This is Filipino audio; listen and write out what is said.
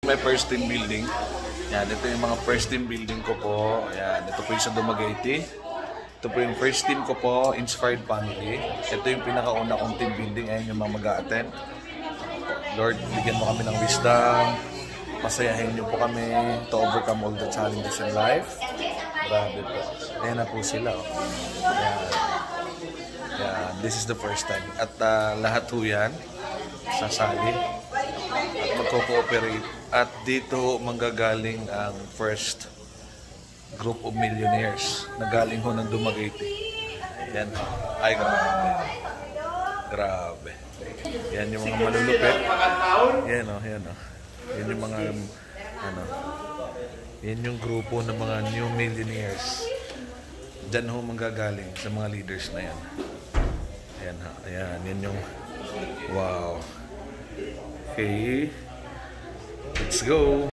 May first team building. Yan, ito yung mga first team building ko po. Yan, ito po yung sa Dumaguete. Ito po yung first team ko po, Inspired Family. Ito yung pinakauna kong team building. Ayan yung mga mag-a-attend. Lord, bigyan mo kami ng wisdom. Pasayahin niyo po kami to overcome all the challenges in life. Grabe po. Ayan na po sila. Oh. Yan. Yan. This is the first time. At lahat po yan sasali at magko-cooperate. At dito manggagaling ang first group of millionaires na galing ho ng Dumaguete. Yan. Ay, grabe. Grabe. Yan yung mga malulupit. Yan o, yan o. Yan yung mga, ano, yan yung grupo ng mga new millionaires. Diyan ho manggagaling sa mga leaders na yan. Ayan ha, ayan, yan yung, wow. Okay. Let's go.